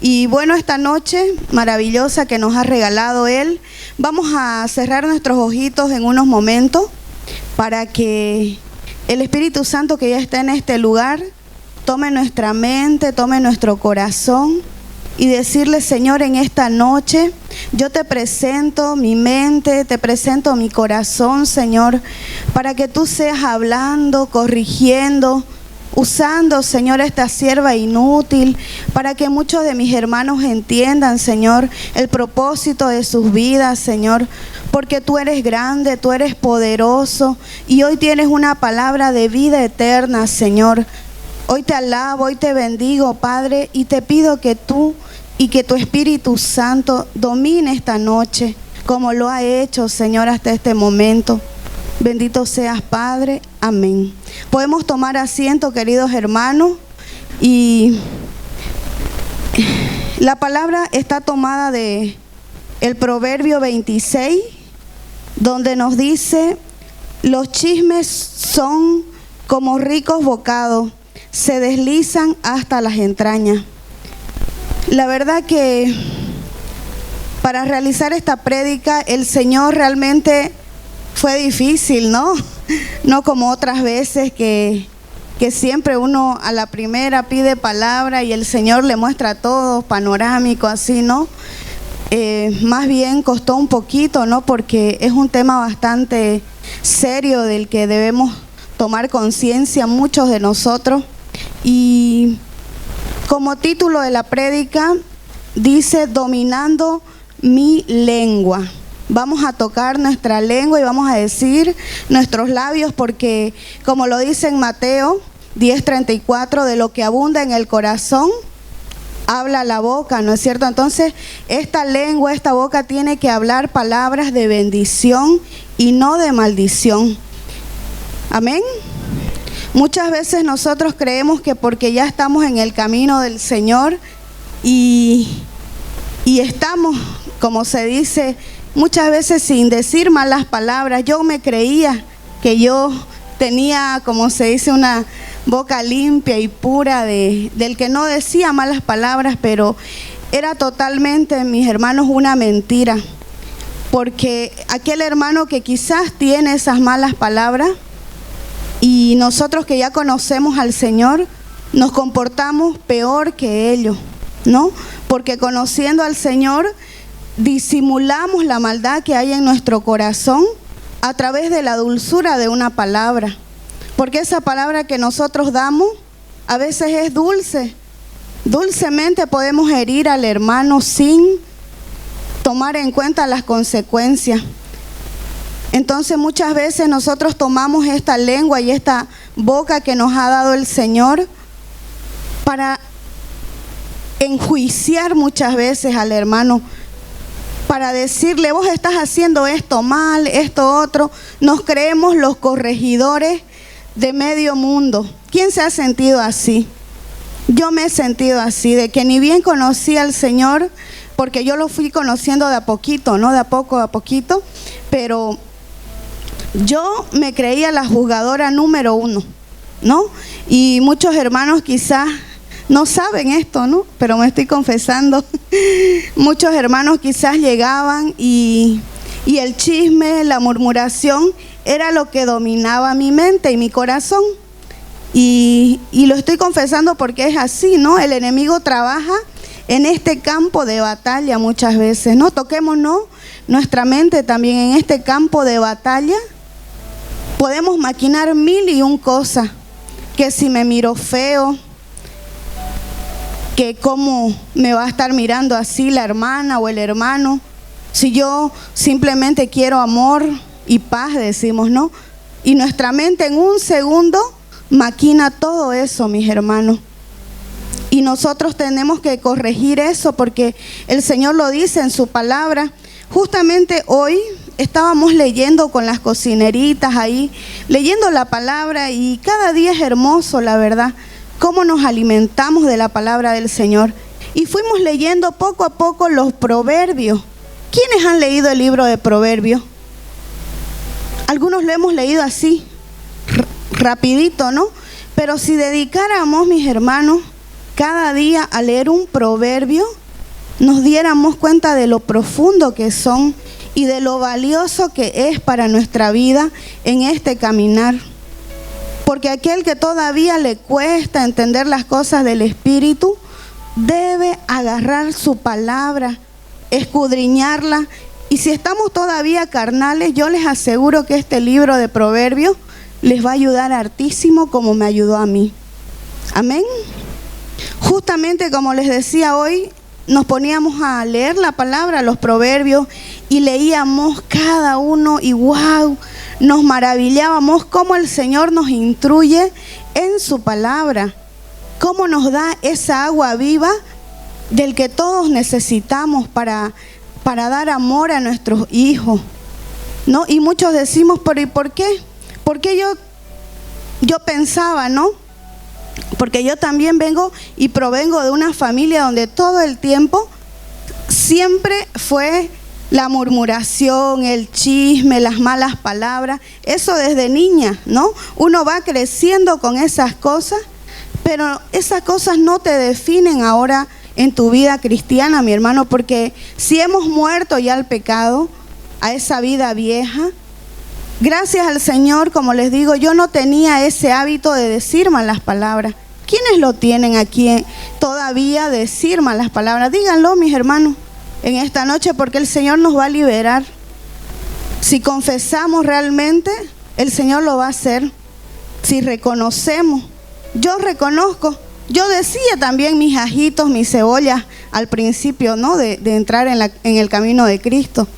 Y bueno, esta noche maravillosa que nos ha regalado Él, vamos a cerrar nuestros ojitos en unos momentos para que el Espíritu Santo que ya está en este lugar tome nuestra mente, tome nuestro corazón y decirle: Señor, en esta noche yo te presento mi mente, te presento mi corazón, Señor, para que tú seas hablando, corrigiendo, usando, Señor, esta sierva inútil, para que muchos de mis hermanos entiendan, Señor, el propósito de sus vidas, Señor, porque tú eres grande, tú eres poderoso y hoy tienes una palabra de vida eterna, Señor. Hoy te alabo, hoy te bendigo, Padre, y te pido que tú y que tu Espíritu Santo domine esta noche, como lo ha hecho, Señor, hasta este momento. Bendito seas, Padre. Amén. Podemos tomar asiento, queridos hermanos, y la palabra está tomada de el Proverbio 26, donde nos dice: los chismes son como ricos bocados, se deslizan hasta las entrañas. La verdad que para realizar esta prédica el Señor realmente fue difícil, ¿no? No como otras veces que siempre uno a la primera pide palabra y el Señor le muestra todo panorámico, así, ¿no? Más bien costó un poquito, ¿no? Porque es un tema bastante serio del que debemos tomar conciencia muchos de nosotros. Y como título de la prédica dice: dominando mi lengua. Vamos a tocar nuestra lengua y vamos a decir nuestros labios, porque como lo dice en Mateo 10:34, de lo que abunda en el corazón habla la boca, ¿no es cierto? Entonces esta lengua, esta boca tiene que hablar palabras de bendición y no de maldición. Amén. Muchas veces nosotros creemos que porque ya estamos en el camino del Señor y estamos, como se dice, muchas veces sin decir malas palabras. Yo me creía que yo tenía, como se dice, una boca limpia y pura del que no decía malas palabras, pero era totalmente, mis hermanos, una mentira. Porque aquel hermano que quizás tiene esas malas palabras, y nosotros que ya conocemos al Señor, nos comportamos peor que ellos, ¿no? Porque conociendo al Señor, disimulamos la maldad que hay en nuestro corazón a través de la dulzura de una palabra. Porque esa palabra que nosotros damos a veces es dulce. Dulcemente podemos herir al hermano sin tomar en cuenta las consecuencias. Entonces muchas veces nosotros tomamos esta lengua y esta boca que nos ha dado el Señor para enjuiciar muchas veces al hermano, para decirle: vos estás haciendo esto mal, esto otro. Nos creemos los corregidores de medio mundo. ¿Quién se ha sentido así? Yo me he sentido así, de que ni bien conocí al Señor, porque yo lo fui conociendo de a poquito, ¿no? De a poquito, pero yo me creía la juzgadora número uno, ¿no? Y muchos hermanos quizás no saben esto, ¿no? Pero me estoy confesando. Muchos hermanos quizás llegaban y el chisme, la murmuración era lo que dominaba mi mente y mi corazón. Y lo estoy confesando porque es así, ¿no? El enemigo trabaja en este campo de batalla muchas veces, ¿no? Toquémonos nuestra mente también en este campo de batalla. Podemos maquinar mil y un cosas, que si me miro feo, que cómo me va a estar mirando así la hermana o el hermano, si yo simplemente quiero amor y paz, decimos, ¿no? Y nuestra mente en un segundo maquina todo eso, mis hermanos. Y nosotros tenemos que corregir eso porque el Señor lo dice en su palabra. Justamente hoy estábamos leyendo con las cocineritas ahí, leyendo la palabra, y cada día es hermoso, la verdad, cómo nos alimentamos de la palabra del Señor. Y fuimos leyendo poco a poco los proverbios. ¿Quiénes han leído el libro de Proverbios? Algunos lo hemos leído así, rapidito, ¿no? Pero si dedicáramos, mis hermanos, cada día al leer un proverbio nos diéramos cuenta de lo profundo que son y de lo valioso que es para nuestra vida en este caminar. Porque aquel que todavía le cuesta entender las cosas del Espíritu, debe agarrar su palabra, escudriñarla. Y si estamos todavía carnales, yo les aseguro que este libro de Proverbios les va a ayudar hartísimo como me ayudó a mí. Amén. Justamente como les decía hoy, nos poníamos a leer la palabra, los proverbios, y leíamos cada uno y wow, nos maravillábamos cómo el Señor nos instruye en su palabra, cómo nos da esa agua viva del que todos necesitamos para dar amor a nuestros hijos, ¿no? Y muchos decimos, pero ¿y por qué? Porque yo pensaba, ¿no? Porque yo también vengo y provengo de una familia donde todo el tiempo siempre fue la murmuración, el chisme, las malas palabras. Eso desde niña, ¿no? Uno va creciendo con esas cosas, pero esas cosas no te definen ahora en tu vida cristiana, mi hermano, porque si hemos muerto ya al pecado, a esa vida vieja, gracias al Señor, como les digo, yo no tenía ese hábito de decir malas palabras. ¿Quiénes lo tienen aquí todavía, decir malas palabras? Díganlo, mis hermanos, en esta noche, porque el Señor nos va a liberar. Si confesamos realmente, el Señor lo va a hacer. Si reconocemos, yo reconozco. Yo decía también mis ajitos, mis cebollas al principio, ¿no? De entrar en el camino de Cristo.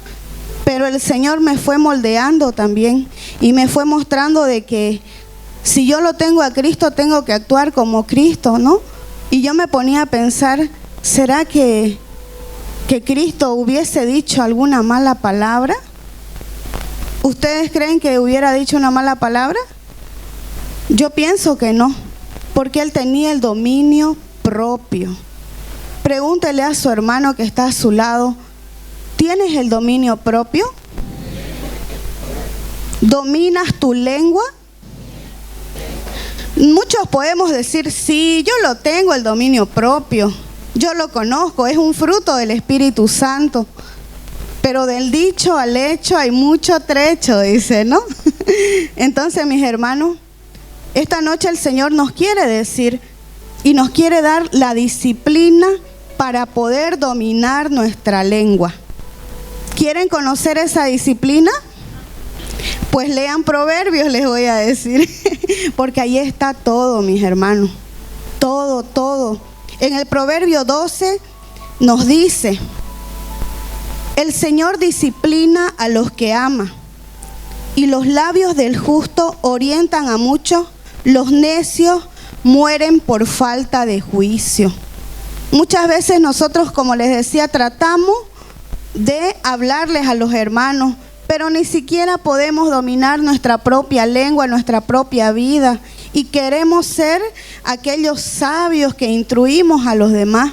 Pero el Señor me fue moldeando también y me fue mostrando de que si yo lo tengo a Cristo, tengo que actuar como Cristo, ¿no? Y yo me ponía a pensar, ¿será que Cristo hubiese dicho alguna mala palabra? ¿Ustedes creen que hubiera dicho una mala palabra? Yo pienso que no, porque Él tenía el dominio propio. Pregúntele a su hermano que está a su lado, ¿tienes el dominio propio? ¿Dominas tu lengua? Muchos podemos decir, sí, yo lo tengo el dominio propio, yo lo conozco, es un fruto del Espíritu Santo. Pero del dicho al hecho hay mucho trecho, dice, ¿no? Entonces, mis hermanos, esta noche el Señor nos quiere decir y nos quiere dar la disciplina para poder dominar nuestra lengua. ¿Quieren conocer esa disciplina? Pues lean Proverbios, les voy a decir, porque ahí está todo, mis hermanos, todo, todo. En el Proverbio 12 nos dice, el Señor disciplina a los que ama, y los labios del justo orientan a muchos, los necios mueren por falta de juicio. Muchas veces nosotros, como les decía, tratamos de hablarles a los hermanos, pero ni siquiera podemos dominar nuestra propia lengua, nuestra propia vida, y queremos ser aquellos sabios que instruimos a los demás,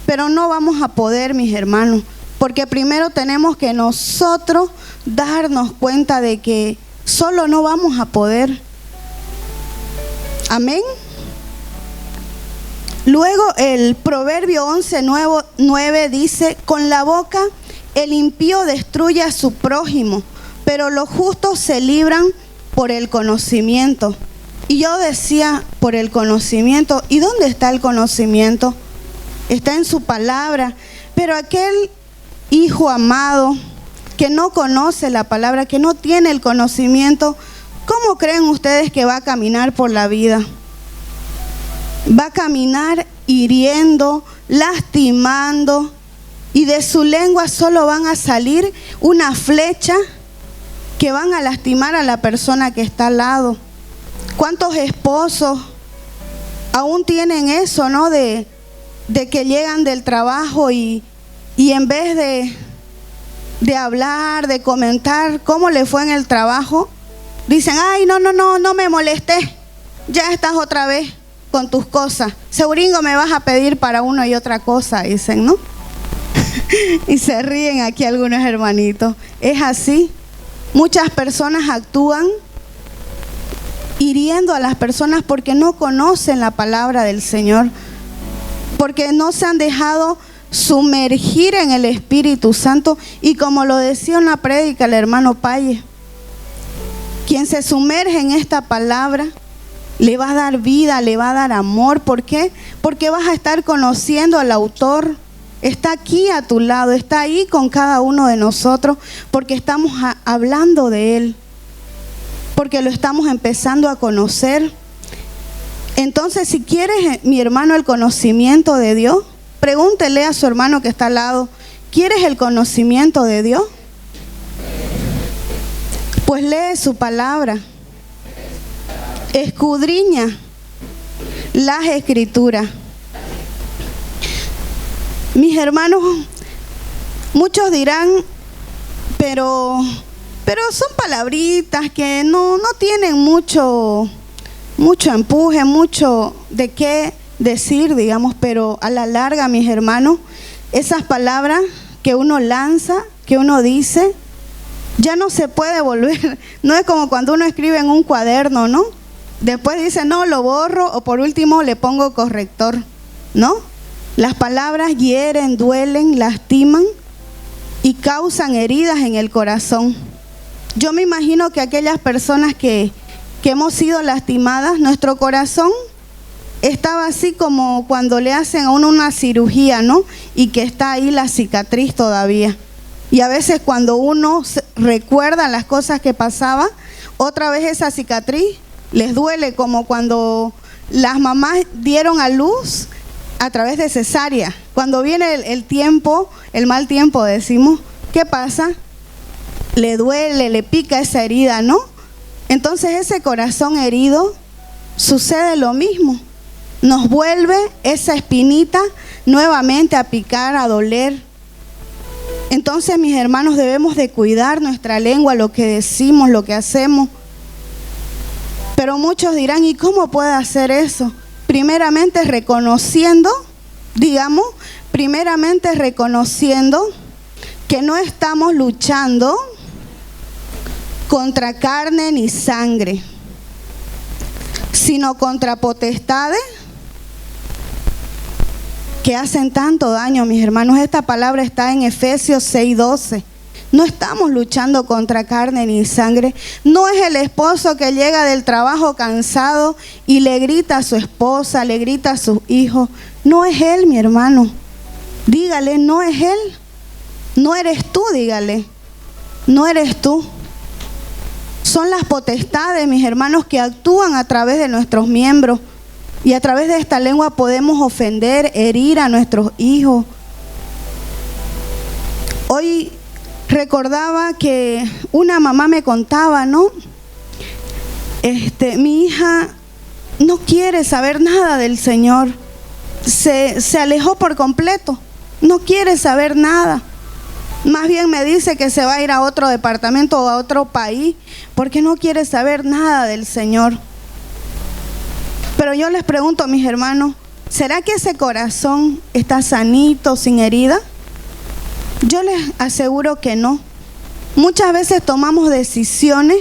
pero no vamos a poder, mis hermanos, porque primero tenemos que nosotros darnos cuenta de que solo no vamos a poder. Amén. Luego el Proverbio 11:9 dice, con la boca el impío destruye a su prójimo, pero los justos se libran por el conocimiento. Y yo decía, por el conocimiento. ¿Y dónde está el conocimiento? Está en su palabra. Pero aquel hijo amado que no conoce la palabra, que no tiene el conocimiento, ¿cómo creen ustedes que va a caminar por la vida? Va a caminar hiriendo, lastimando, y de su lengua solo van a salir una flecha que van a lastimar a la persona que está al lado. ¿Cuántos esposos aún tienen eso, no? De que llegan del trabajo y en vez de hablar, de comentar cómo le fue en el trabajo, dicen, ay, no me molesté, ya estás otra vez con tus cosas, seguringo me vas a pedir para uno y otra cosa, dicen, ¿no? Y se ríen aquí algunos hermanitos. Es así. Muchas personas actúan hiriendo a las personas porque no conocen la palabra del Señor. porque no se han dejado sumergir en el Espíritu Santo. Y como lo decía en la prédica el hermano Paye, quien se sumerge en esta palabra le va a dar vida, le va a dar amor. ¿Por qué? Porque vas a estar conociendo al autor. Está aquí a tu lado, está ahí con cada uno de nosotros, porque estamos hablando de Él, porque lo estamos empezando a conocer. Entonces, si quieres, mi hermano, el conocimiento de Dios, pregúntele a su hermano que está al lado, ¿quieres el conocimiento de Dios? Pues lee su palabra, escudriña las Escrituras. Mis hermanos, muchos dirán, pero son palabritas que no tienen mucho empuje, mucho de qué decir, digamos, pero a la larga, mis hermanos, esas palabras que uno lanza, que uno dice, ya no se puede volver. No es como cuando uno escribe en un cuaderno, ¿no? Después dice, no, lo borro, o por último le pongo corrector, ¿no? Las palabras hieren, duelen, lastiman y causan heridas en el corazón. Yo me imagino que aquellas personas que hemos sido lastimadas, nuestro corazón estaba así como cuando le hacen a uno una cirugía, ¿no? Y que está ahí la cicatriz todavía. Y a veces cuando uno recuerda las cosas que pasaba, otra vez esa cicatriz les duele, como cuando las mamás dieron a luz a través de cesárea. Cuando viene el tiempo, el mal tiempo, decimos, ¿qué pasa? Le duele, le pica esa herida, ¿no? Entonces ese corazón herido sucede lo mismo. Nos vuelve esa espinita nuevamente a picar, a doler. Entonces, mis hermanos, debemos de cuidar nuestra lengua, lo que decimos, lo que hacemos. Pero muchos dirán, ¿y cómo puede hacer eso? Primeramente reconociendo, digamos, que no estamos luchando contra carne ni sangre, sino contra potestades que hacen tanto daño, mis hermanos. Esta palabra está en Efesios 6:12. No estamos luchando contra carne ni sangre. No es el esposo que llega del trabajo cansado y le grita a su esposa, le grita a sus hijos. No es él, mi hermano. Dígale, no es él. No eres tú, dígale. No eres tú. Son las potestades, mis hermanos, que actúan a través de nuestros miembros. Y a través de esta lengua podemos ofender, herir a nuestros hijos. Hoy recordaba que una mamá me contaba, ¿no? Mi hija no quiere saber nada del Señor. Se alejó por completo. No quiere saber nada. Más bien me dice que se va a ir a otro departamento o a otro país porque no quiere saber nada del Señor. Pero yo les pregunto, mis hermanos, ¿será que ese corazón está sanito, sin herida? Yo les aseguro que no. Muchas veces tomamos decisiones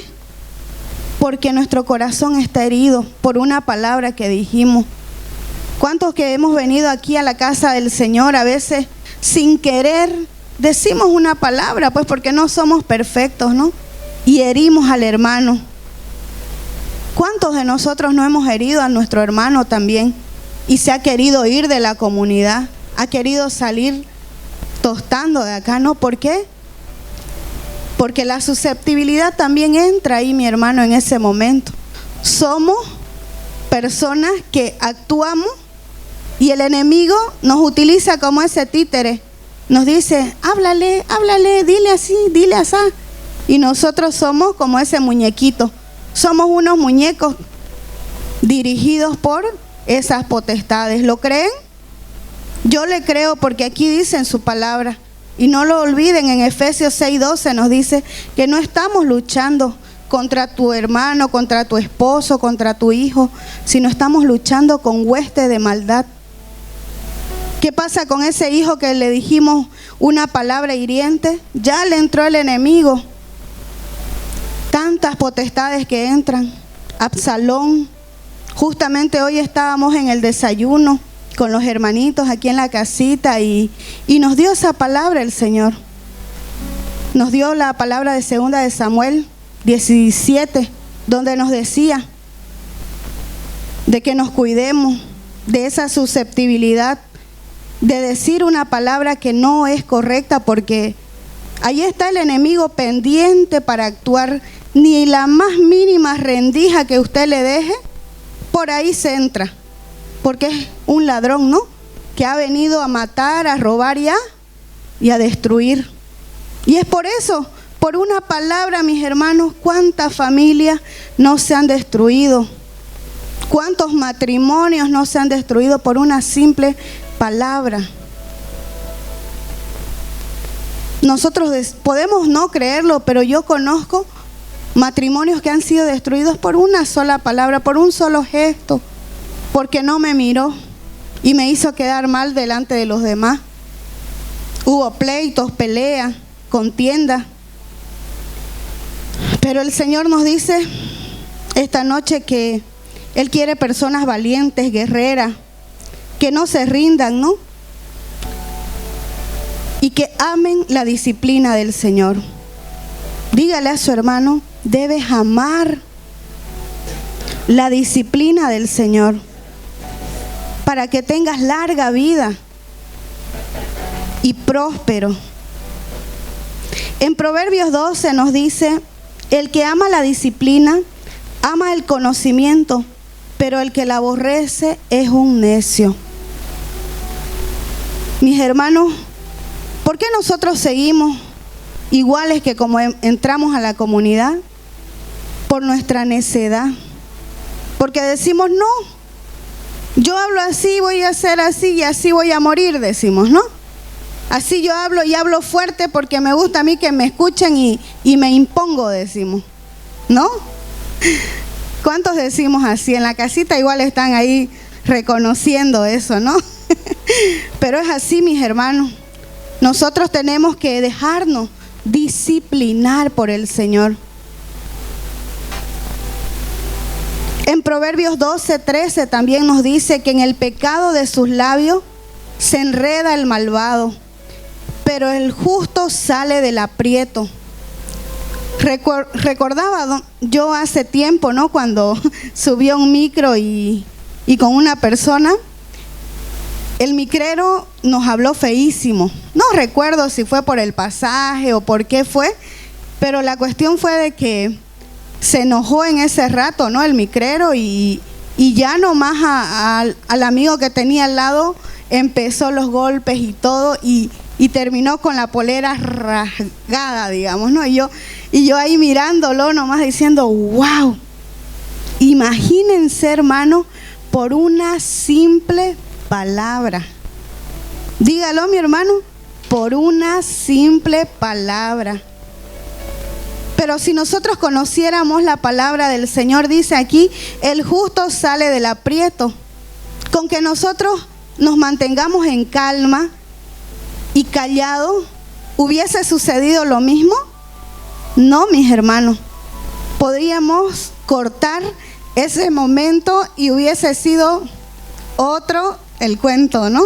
porque nuestro corazón está herido por una palabra que dijimos. ¿Cuántos que hemos venido aquí a la casa del Señor a veces sin querer decimos una palabra, pues porque no somos perfectos, ¿no? Y herimos al hermano. ¿Cuántos de nosotros no hemos herido a nuestro hermano también? Y se ha querido ir de la comunidad, ha querido salir tostando de acá, ¿no? ¿Por qué? Porque la susceptibilidad también entra ahí, mi hermano, en ese momento. Somos personas que actuamos y el enemigo nos utiliza como ese títere. Nos dice, háblale, dile así, dile así. Y nosotros somos como ese muñequito. Somos unos muñecos dirigidos por esas potestades. ¿Lo creen? Yo le creo porque aquí dice en su palabra. Y no lo olviden, en Efesios 6:12 nos dice que no estamos luchando contra tu hermano, contra tu esposo, contra tu hijo, sino estamos luchando con huestes de maldad. ¿Qué pasa con ese hijo que le dijimos una palabra hiriente? Ya le entró el enemigo. Tantas potestades que entran. Absalón. Justamente hoy estábamos en el desayuno con los hermanitos aquí en la casita y nos dio esa palabra el Señor. Nos dio la palabra de 2 de Samuel 17, donde nos decía de que nos cuidemos de esa susceptibilidad de decir una palabra que no es correcta, porque ahí está el enemigo pendiente para actuar. Ni la más mínima rendija que usted le deje, por ahí se entra, porque es un ladrón, ¿no? Que ha venido a matar, a robar y a destruir. Y es por eso, por una palabra, mis hermanos, cuántas familias no se han destruido, cuántos matrimonios no se han destruido por una simple palabra. Nosotros podemos no creerlo, pero yo conozco matrimonios que han sido destruidos por una sola palabra, por un solo gesto, porque no me miró y me hizo quedar mal delante de los demás. Hubo pleitos, peleas, contiendas. Pero el Señor nos dice esta noche que Él quiere personas valientes, guerreras, que no se rindan, ¿no? Y que amen la disciplina del Señor. Dígale a su hermano, debes amar la disciplina del Señor para que tengas larga vida y próspero. En Proverbios 12 nos dice, el que ama la disciplina, ama el conocimiento, pero el que la aborrece es un necio. Mis hermanos, ¿por qué nosotros seguimos iguales que como entramos a la comunidad? Por nuestra necedad. Porque decimos, no, yo hablo así, voy a hacer así y así voy a morir, decimos, ¿no? Así yo hablo y hablo fuerte porque me gusta a mí que me escuchen y me impongo, decimos, ¿no? ¿Cuántos decimos así? En la casita igual están ahí reconociendo eso, ¿no? Pero es así, mis hermanos. Nosotros tenemos que dejarnos disciplinar por el Señor. En Proverbios 12:13 también nos dice que en el pecado de sus labios se enreda el malvado, pero el justo sale del aprieto. Recordaba yo hace tiempo, ¿no? Cuando subí a un micro y con una persona, el micrero nos habló feísimo. No recuerdo si fue por el pasaje o por qué fue, pero la cuestión fue de que se enojó en ese rato, ¿no? El micrero y ya nomás al amigo que tenía al lado empezó los golpes y todo y terminó con la polera rasgada, digamos, ¿no? Y yo ahí mirándolo nomás diciendo, wow, imagínense, hermano, por una simple palabra. Dígalo, mi hermano, por una simple palabra. Pero si nosotros conociéramos la palabra del Señor, dice aquí, el justo sale del aprieto. Con que nosotros nos mantengamos en calma y callados, ¿hubiese sucedido lo mismo? No, mis hermanos. Podríamos cortar ese momento y hubiese sido otro el cuento, ¿no?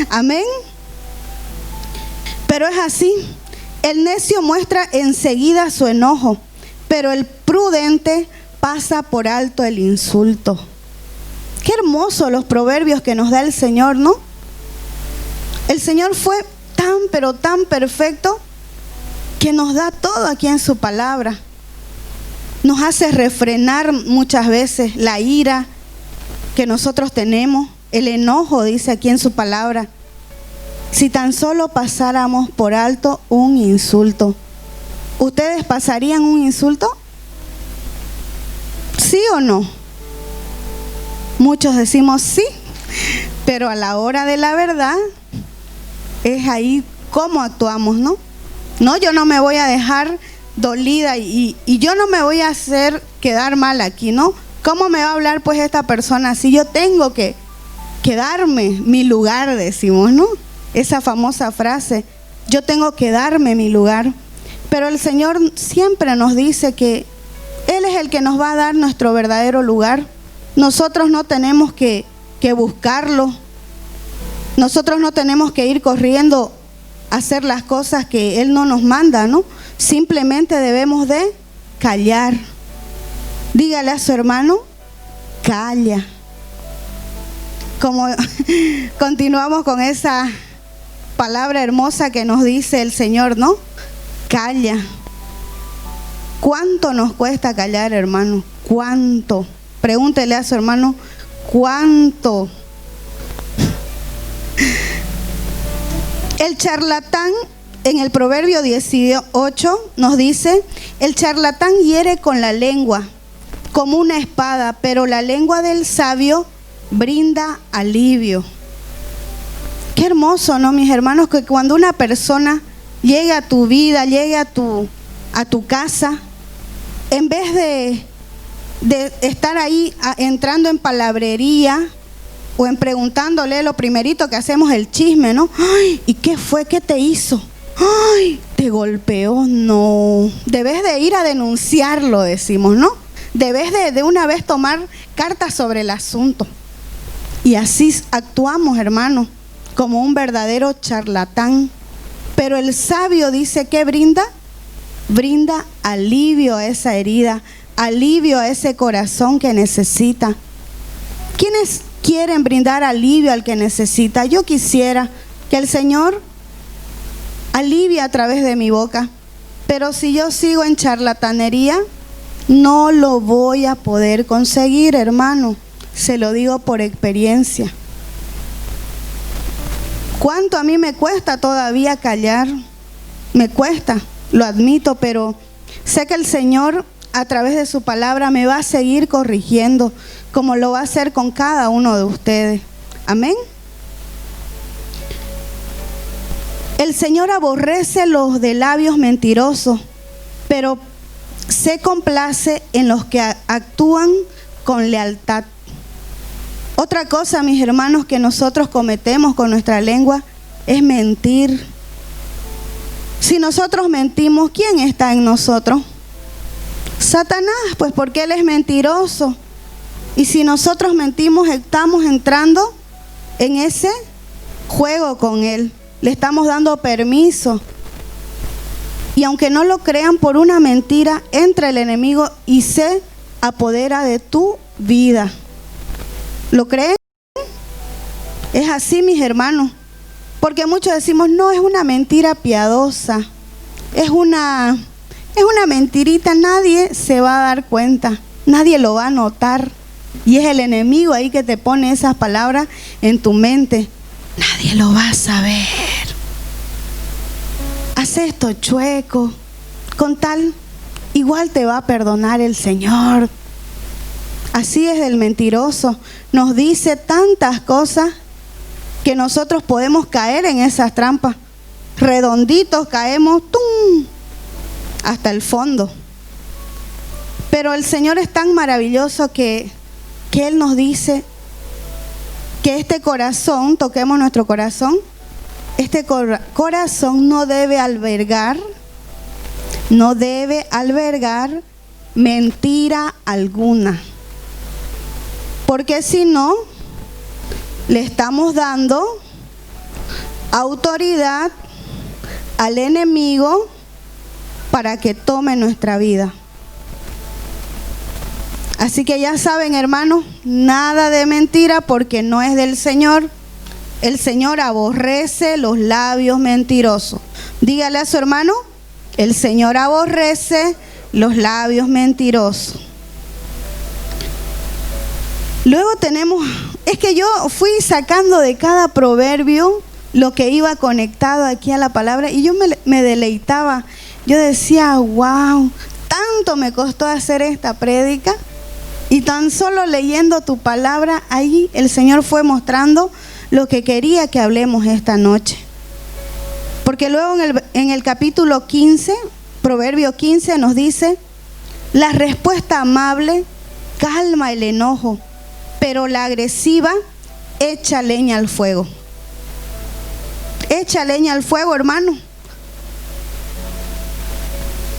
Amén. Pero es así. El necio muestra enseguida su enojo, pero el prudente pasa por alto el insulto. Qué hermosos los proverbios que nos da el Señor, ¿no? El Señor fue tan, pero tan perfecto que nos da todo aquí en su palabra. Nos hace refrenar muchas veces la ira que nosotros tenemos, el enojo, dice aquí en su palabra. Si tan solo pasáramos por alto un insulto, ¿ustedes pasarían un insulto? ¿Sí o no? Muchos decimos sí, pero a la hora de la verdad es ahí cómo actuamos, ¿no? No, yo no me voy a dejar dolida y yo no me voy a hacer quedar mal aquí, ¿no? ¿Cómo me va a hablar pues esta persona si yo tengo que darme mi lugar, decimos, ¿no? Esa famosa frase, yo tengo que darme mi lugar. Pero el Señor siempre nos dice que Él es el que nos va a dar nuestro verdadero lugar. Nosotros no tenemos que buscarlo Nosotros no tenemos que ir corriendo a hacer las cosas que Él no nos manda, ¿no? Simplemente debemos de callar. Dígale a su hermano, calla. Como continuamos con esa palabra hermosa que nos dice el Señor, ¿no? Calla. ¿Cuánto nos cuesta callar, hermano? ¿Cuánto? Pregúntele a su hermano, ¿cuánto? El charlatán, en el Proverbio 18 nos dice, el charlatán hiere con la lengua como una espada, pero la lengua del sabio brinda alivio. Qué hermoso, ¿no, mis hermanos? Que cuando una persona llegue a tu vida, llegue a tu casa, en vez de estar ahí entrando en palabrería o en preguntándole, lo primerito que hacemos el chisme, ¿no? Ay, ¿y qué fue? ¿Qué te hizo? Ay, ¿te golpeó? No. Debes de ir a denunciarlo, decimos, ¿no? Debes de una vez tomar cartas sobre el asunto. Y así actuamos, hermano, como un verdadero charlatán. Pero el sabio dice que brinda alivio a esa herida, alivio a ese corazón que necesita. ¿Quiénes quieren brindar alivio al que necesita? Yo quisiera que el Señor alivie a través de mi boca, pero si yo sigo en charlatanería, no lo voy a poder conseguir, hermano. Se lo digo por experiencia. ¿Cuánto a mí me cuesta todavía callar? Me cuesta, lo admito, pero sé que el Señor a través de su palabra me va a seguir corrigiendo, como lo va a hacer con cada uno de ustedes. Amén. El Señor aborrece los de labios mentirosos, pero se complace en los que actúan con lealtad. Otra cosa, mis hermanos, que nosotros cometemos con nuestra lengua es mentir. Si nosotros mentimos, ¿quién está en nosotros? Satanás, pues porque él es mentiroso. Y si nosotros mentimos, estamos entrando en ese juego con él. Le estamos dando permiso. Y aunque no lo crean, por una mentira entra el enemigo y se apodera de tu vida. ¿Lo creen? Es así, mis hermanos. Porque muchos decimos, no, es una mentira piadosa. Es una mentirita, nadie se va a dar cuenta. Nadie lo va a notar. Y es el enemigo ahí que te pone esas palabras en tu mente. Nadie lo va a saber. Haz esto chueco. Con tal, igual te va a perdonar el Señor. Así es el mentiroso. Nos dice tantas cosas que nosotros podemos caer en esas trampas. Redonditos caemos, ¡tum!, hasta el fondo. Pero el Señor es tan maravilloso que Él nos dice que este corazón, toquemos nuestro corazón, este corazón no debe albergar mentira alguna. Porque si no, le estamos dando autoridad al enemigo para que tome nuestra vida. Así que ya saben, hermanos, nada de mentira porque no es del Señor. El Señor aborrece los labios mentirosos. Dígale a su hermano, el Señor aborrece los labios mentirosos. Luego tenemos, es que yo fui sacando de cada proverbio lo que iba conectado aquí a la palabra y yo me deleitaba. Yo decía, wow, tanto me costó hacer esta prédica y tan solo leyendo tu palabra, ahí el Señor fue mostrando lo que quería que hablemos esta noche. Porque luego en el capítulo 15, Proverbio 15 nos dice, la respuesta amable calma el enojo, pero la agresiva echa leña al fuego. Echa leña al fuego, hermano.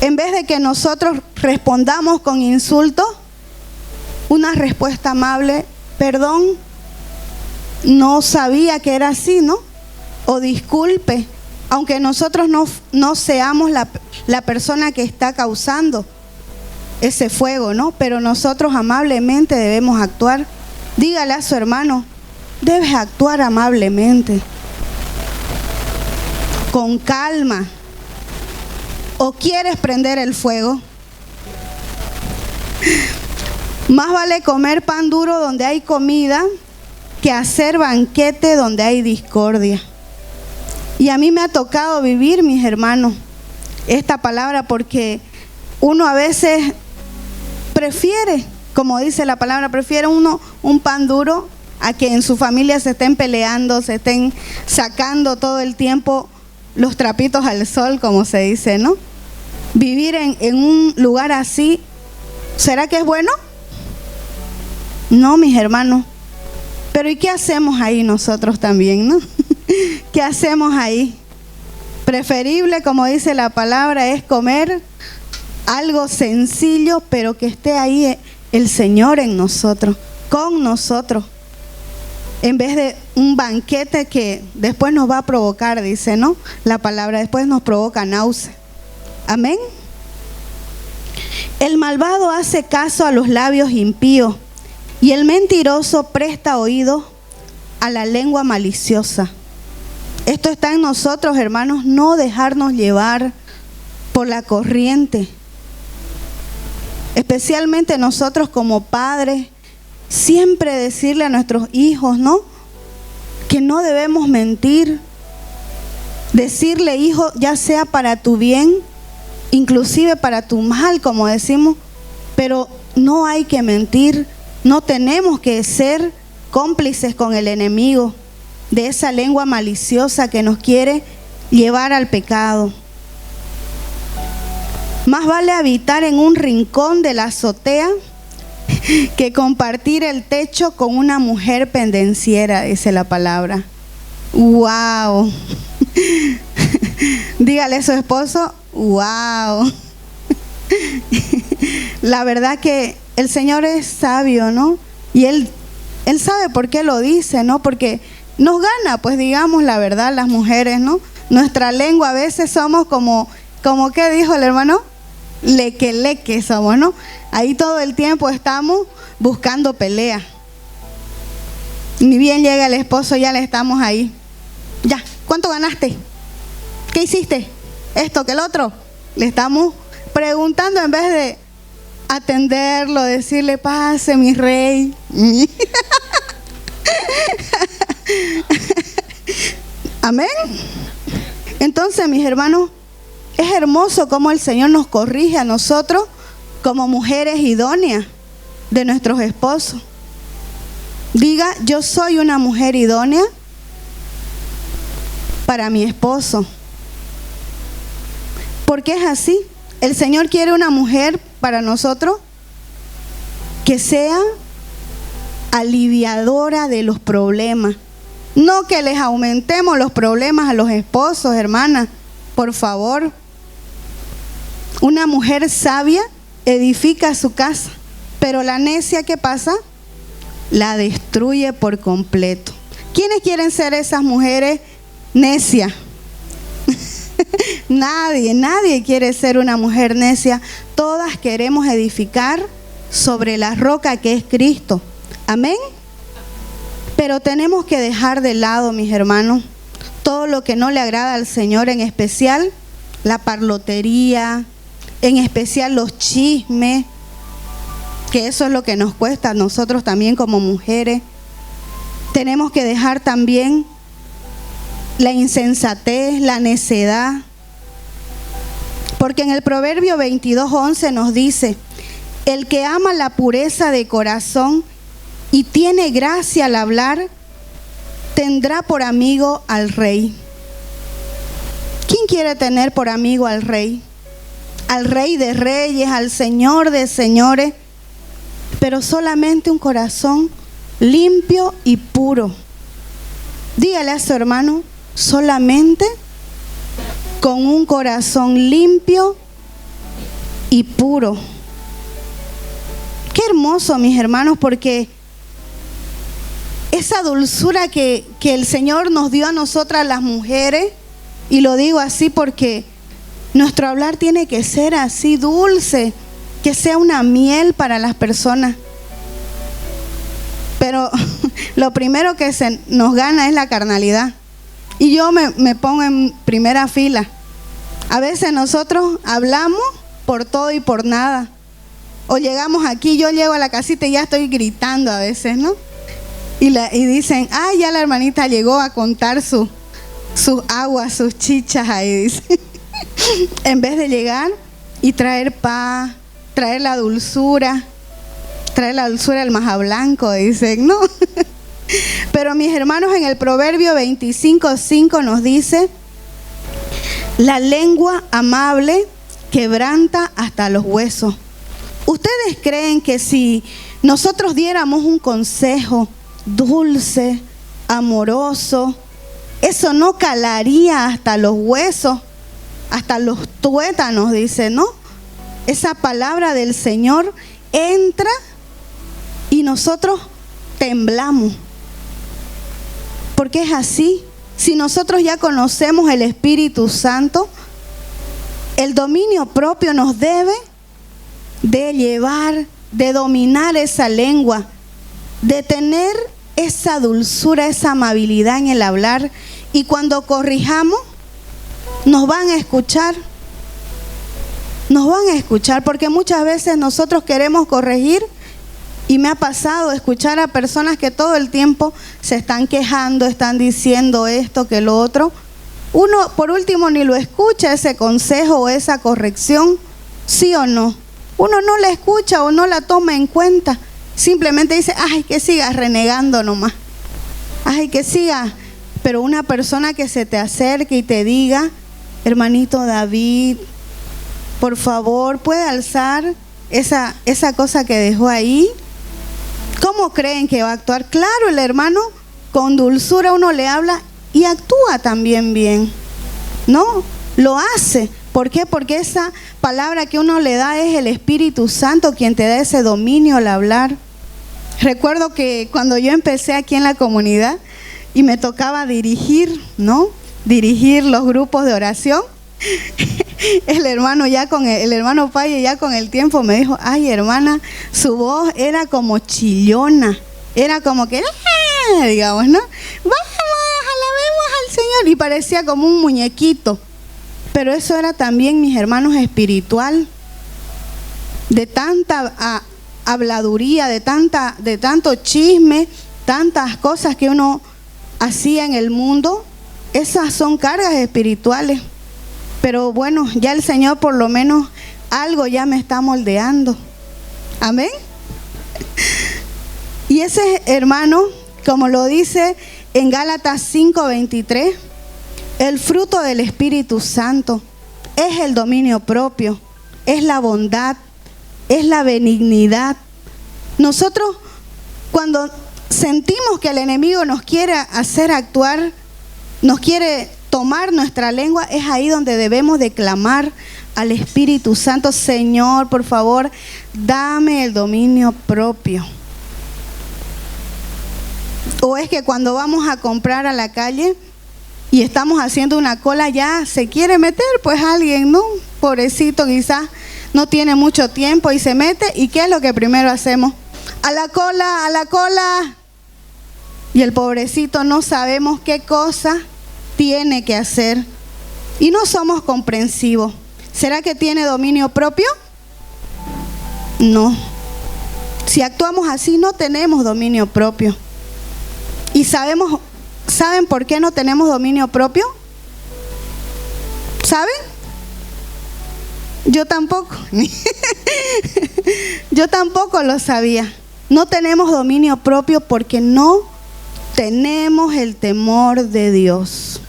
En vez de que nosotros respondamos con insultos, una respuesta amable, perdón, no sabía que era así, ¿no? O disculpe, aunque nosotros no seamos la persona que está causando ese fuego, ¿no? Pero nosotros amablemente debemos actuar. Dígale a su hermano, debes actuar amablemente, con calma. ¿O quieres prender el fuego? Más vale comer pan duro donde hay comida que hacer banquete donde hay discordia. Y a mí me ha tocado vivir, mis hermanos, esta palabra, porque uno a veces prefiere, como dice la palabra, prefiere uno un pan duro a que en su familia se estén peleando, se estén sacando todo el tiempo los trapitos al sol, como se dice, ¿no? Vivir en un lugar así, ¿será que es bueno? No, mis hermanos. Pero ¿y qué hacemos ahí nosotros también, no? ¿Qué hacemos ahí? Preferible, como dice la palabra, es comer algo sencillo, pero que esté ahí el Señor en nosotros, con nosotros, en vez de un banquete que después nos va a provocar, dice, ¿no? La palabra después nos provoca náusea. Amén. El malvado hace caso a los labios impíos y el mentiroso presta oído a la lengua maliciosa. Esto está en nosotros, hermanos, no dejarnos llevar por la corriente. Especialmente nosotros como padres, siempre decirle a nuestros hijos, ¿no? Que no debemos mentir. Decirle, hijo, ya sea para tu bien, inclusive para tu mal, como decimos, pero no hay que mentir. No tenemos que ser cómplices con el enemigo de esa lengua maliciosa que nos quiere llevar al pecado. Más vale habitar en un rincón de la azotea que compartir el techo con una mujer pendenciera, dice la palabra. ¡Wow! Dígale a su esposo, ¡wow! La verdad que el Señor es sabio, ¿no? Y Él sabe por qué lo dice, ¿no? Porque nos gana, pues digamos la verdad, las mujeres, ¿no? Nuestra lengua a veces somos como ¿qué dijo el hermano? Leque somos, ¿no? Ahí todo el tiempo estamos buscando pelea. Ni bien llega el esposo, ya le estamos ahí. Ya, ¿cuánto ganaste? ¿Qué hiciste? Esto, que el otro. Le estamos preguntando en vez de atenderlo, decirle, pase mi rey. Amén. Entonces, mis hermanos, es hermoso cómo el Señor nos corrige a nosotros como mujeres idóneas de nuestros esposos. Diga, yo soy una mujer idónea para mi esposo. Porque es así. El Señor quiere una mujer para nosotros que sea aliviadora de los problemas. No que les aumentemos los problemas a los esposos, hermanas. Por favor. Una mujer sabia edifica su casa, pero la necia, ¿qué pasa? La destruye por completo. ¿Quiénes quieren ser esas mujeres necias? Nadie quiere ser una mujer necia. Todas queremos edificar sobre la roca que es Cristo. Amén. Pero tenemos que dejar de lado, mis hermanos, todo lo que no le agrada al Señor, en especial la parlotería, en especial los chismes, que eso es lo que nos cuesta a nosotros también como mujeres. Tenemos que dejar también la insensatez, la necedad. Porque en el Proverbio 22:11 nos dice, el que ama la pureza de corazón y tiene gracia al hablar, tendrá por amigo al rey. ¿Quién quiere tener por amigo al rey? Al Rey de Reyes, al Señor de Señores, pero solamente un corazón limpio y puro. Dígale a su hermano, solamente con un corazón limpio y puro. Qué hermoso, mis hermanos, porque esa dulzura que el Señor nos dio a nosotras las mujeres, y lo digo así porque nuestro hablar tiene que ser así dulce, que sea una miel para las personas. Pero lo primero que se nos gana es la carnalidad. Y yo me pongo en primera fila. A veces nosotros hablamos por todo y por nada. O llegamos aquí, yo llego a la casita y ya estoy gritando a veces, ¿no? Y dicen, ay, ya la hermanita llegó a contar sus aguas, sus chichas ahí, dice. En vez de llegar y traer paz, traer la dulzura del maja blanco, dicen, ¿no? Pero mis hermanos, en el Proverbio 25:5 nos dice: la lengua amable quebranta hasta los huesos. ¿Ustedes creen que si nosotros diéramos un consejo dulce, amoroso, eso no calaría hasta los huesos, hasta los tuétanos, dice, ¿no? Esa palabra del Señor entra y nosotros temblamos. Porque es así. Si nosotros ya conocemos el Espíritu Santo, el dominio propio nos debe de llevar, de dominar esa lengua, de tener esa dulzura, esa amabilidad en el hablar. Y cuando corrijamos, nos van a escuchar. Nos van a escuchar, porque muchas veces nosotros queremos corregir, y me ha pasado escuchar a personas que todo el tiempo se están quejando, están diciendo esto, que lo otro. Uno, por último, ni lo escucha ese consejo o esa corrección, ¿sí o no? Uno no la escucha o no la toma en cuenta. Simplemente dice, ay, que sigas renegando nomás. Ay, que siga. Pero una persona que se te acerque y te diga, hermanito David, por favor, ¿puede alzar esa cosa que dejó ahí? ¿Cómo creen que va a actuar? Claro, el hermano con dulzura uno le habla y actúa también bien, ¿no? Lo hace. ¿Por qué? Porque esa palabra que uno le da es el Espíritu Santo quien te da ese dominio al hablar. Recuerdo que cuando yo empecé aquí en la comunidad y me tocaba dirigir, ¿no? Dirigir los grupos de oración. El hermano Paye ya con el tiempo me dijo, ay, hermana, su voz era como chillona, era como que, digamos, ¿no? Vamos, alabemos al Señor, y parecía como un muñequito. Pero eso era también, mis hermanos, espiritual, de tanta habladuría, de tanto chisme, tantas cosas que uno hacía en el mundo. Esas son cargas espirituales. Pero bueno, ya el Señor por lo menos algo ya me está moldeando. Amén. Y ese, hermano, como lo dice en Gálatas 5:23, el fruto del Espíritu Santo es el dominio propio, es la bondad, es la benignidad. Nosotros, cuando sentimos que el enemigo nos quiere hacer actuar, nos quiere tomar nuestra lengua, es ahí donde debemos de clamar al Espíritu Santo: Señor, por favor, dame el dominio propio. O es que cuando vamos a comprar a la calle y estamos haciendo una cola, ya se quiere meter pues alguien, ¿no? Pobrecito, quizás no tiene mucho tiempo y se mete, ¿y qué es lo que primero hacemos? A la cola, a la cola. Y el pobrecito no sabemos qué cosa tiene que hacer y no somos comprensivos. ¿Será que tiene dominio propio? No. Si actuamos así, no tenemos dominio propio. ¿Y saben por qué no tenemos dominio propio? ¿Saben? Yo tampoco. Yo tampoco lo sabía. No tenemos dominio propio porque no tenemos el temor de Dios.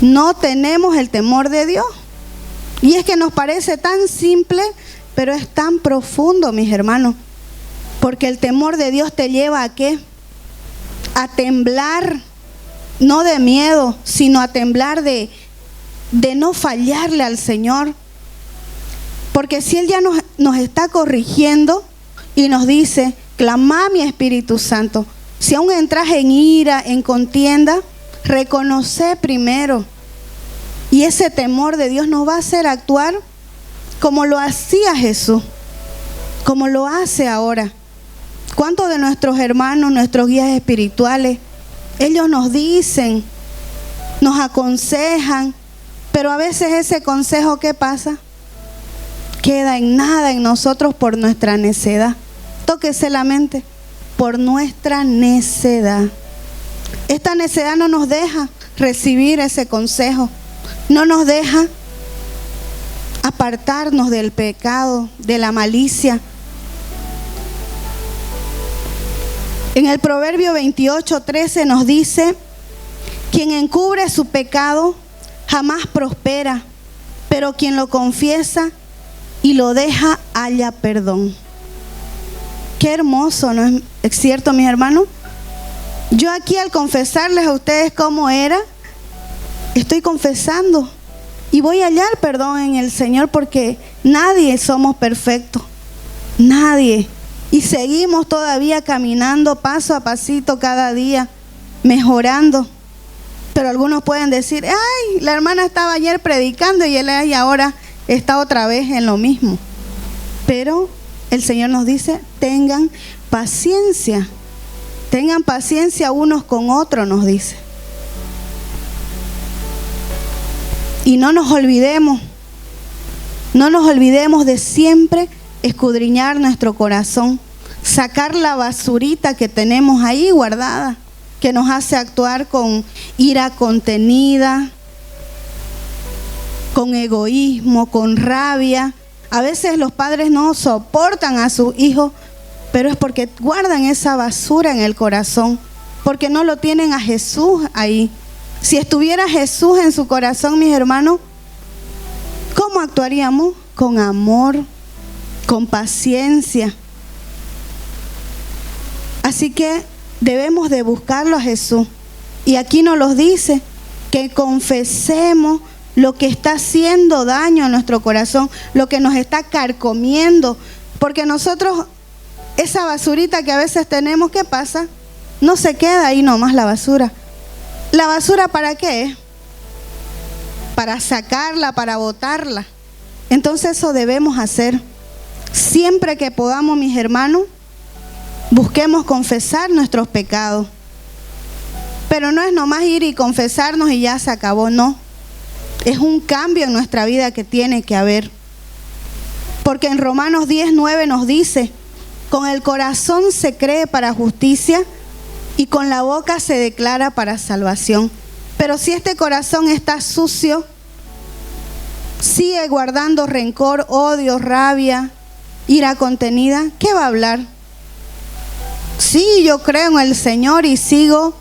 No tenemos el temor de Dios. Y es que nos parece tan simple, pero es tan profundo, mis hermanos. Porque el temor de Dios te lleva ¿a qué? A temblar, no de miedo, sino a temblar de no fallarle al Señor. Porque si Él ya nos está corrigiendo y nos dice, clama a mi Espíritu Santo, Si aún entras en ira, en contienda, reconoce primero. Y ese temor de Dios nos va a hacer actuar como lo hacía Jesús, como lo hace ahora. ¿Cuántos de nuestros hermanos, nuestros guías espirituales, ellos nos dicen, nos aconsejan, pero a veces ese consejo, ¿qué pasa? Queda en nada en nosotros por nuestra necedad. Tóquese la mente, por nuestra necedad. Esta necedad no nos deja recibir ese consejo, no nos deja apartarnos del pecado, de la malicia. En el Proverbio 28:13 nos dice: quien encubre su pecado jamás prospera, pero quien lo confiesa y lo deja halla perdón. Qué hermoso, ¿no es cierto, mis hermanos? Yo aquí, al confesarles a ustedes cómo era, estoy confesando y voy a hallar perdón en el Señor, porque nadie somos perfectos, nadie. Y seguimos todavía caminando paso a pasito cada día, mejorando. Pero algunos pueden decir: ay, la hermana estaba ayer predicando y ahora está otra vez en lo mismo. Pero el Señor nos dice: tengan paciencia unos con otros, nos dice. Y no nos olvidemos de siempre escudriñar nuestro corazón, sacar la basurita que tenemos ahí guardada, que nos hace actuar con ira contenida, con egoísmo, con rabia. A veces los padres no soportan a sus hijos, pero es porque guardan esa basura en el corazón, porque no lo tienen a Jesús ahí. Si estuviera Jesús en su corazón, mis hermanos, ¿cómo actuaríamos? Con amor, con paciencia. Así que debemos de buscarlo a Jesús. Y aquí nos lo dice, que confesemos lo que está haciendo daño a nuestro corazón, lo que nos está carcomiendo. Porque nosotros, esa basurita que a veces tenemos, ¿qué pasa? No se queda ahí nomás la basura. ¿La basura para qué es? Para sacarla, para botarla. Entonces eso debemos hacer. Siempre que podamos, mis hermanos, busquemos confesar nuestros pecados. Pero no es nomás ir y confesarnos y ya se acabó, no. Es un cambio en nuestra vida que tiene que haber. Porque en Romanos 10:9 nos dice: con el corazón se cree para justicia y con la boca se declara para salvación. Pero si este corazón está sucio, sigue guardando rencor, odio, rabia, ira contenida, ¿qué va a hablar? Sí, yo creo en el Señor y sigo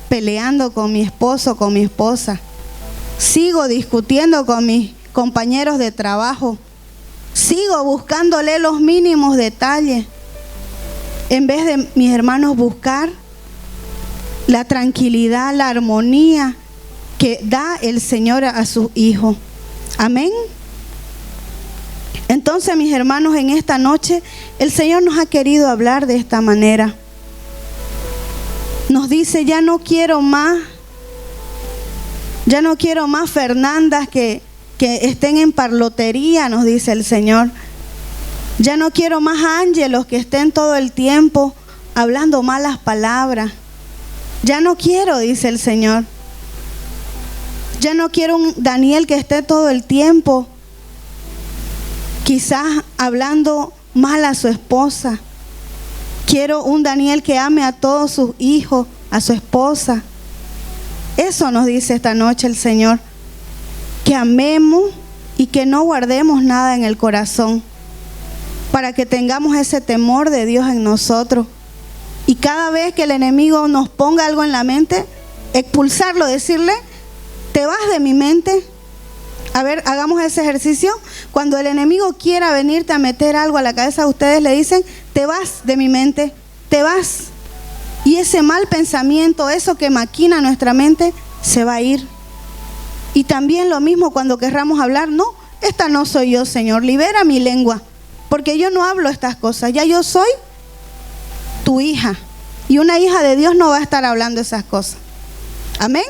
peleando con mi esposo, con mi esposa. Sigo discutiendo con mis compañeros de trabajo. Sigo buscándole los mínimos detalles. En vez de, mis hermanos, buscar la tranquilidad, la armonía que da el Señor a sus hijos. Amén. Entonces, mis hermanos, en esta noche el Señor nos ha querido hablar de esta manera. Nos dice: ya no quiero más Fernandas que estén en parlotería, nos dice el Señor. Ya no quiero más ángelos que estén todo el tiempo hablando malas palabras. Ya no quiero, dice el Señor. Ya no quiero un Daniel que esté todo el tiempo quizás hablando mal a su esposa. Quiero un Daniel que ame a todos sus hijos, a su esposa. Eso nos dice esta noche el Señor. Que amemos y que no guardemos nada en el corazón, para que tengamos ese temor de Dios en nosotros. Y cada vez que el enemigo nos ponga algo en la mente, expulsarlo, decirle: te vas de mi mente. A ver, hagamos ese ejercicio. Cuando el enemigo quiera venirte a meter algo a la cabeza, ustedes le dicen: te vas de mi mente, te vas. Y ese mal pensamiento, eso que maquina nuestra mente, se va a ir. Y también lo mismo cuando querramos hablar: no, esta no soy yo, Señor, libera mi lengua, porque yo no hablo estas cosas, ya yo soy tu hija, Y una hija de Dios no va a estar hablando esas cosas. Amén.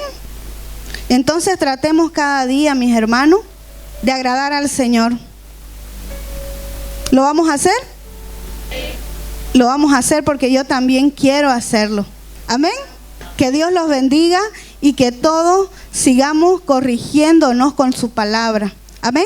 Entonces tratemos cada día, mis hermanos, de agradar al Señor. ¿Lo vamos a hacer? Lo vamos a hacer porque yo también quiero hacerlo. Amén. Que Dios los bendiga y que todos sigamos corrigiéndonos con su palabra. Amén.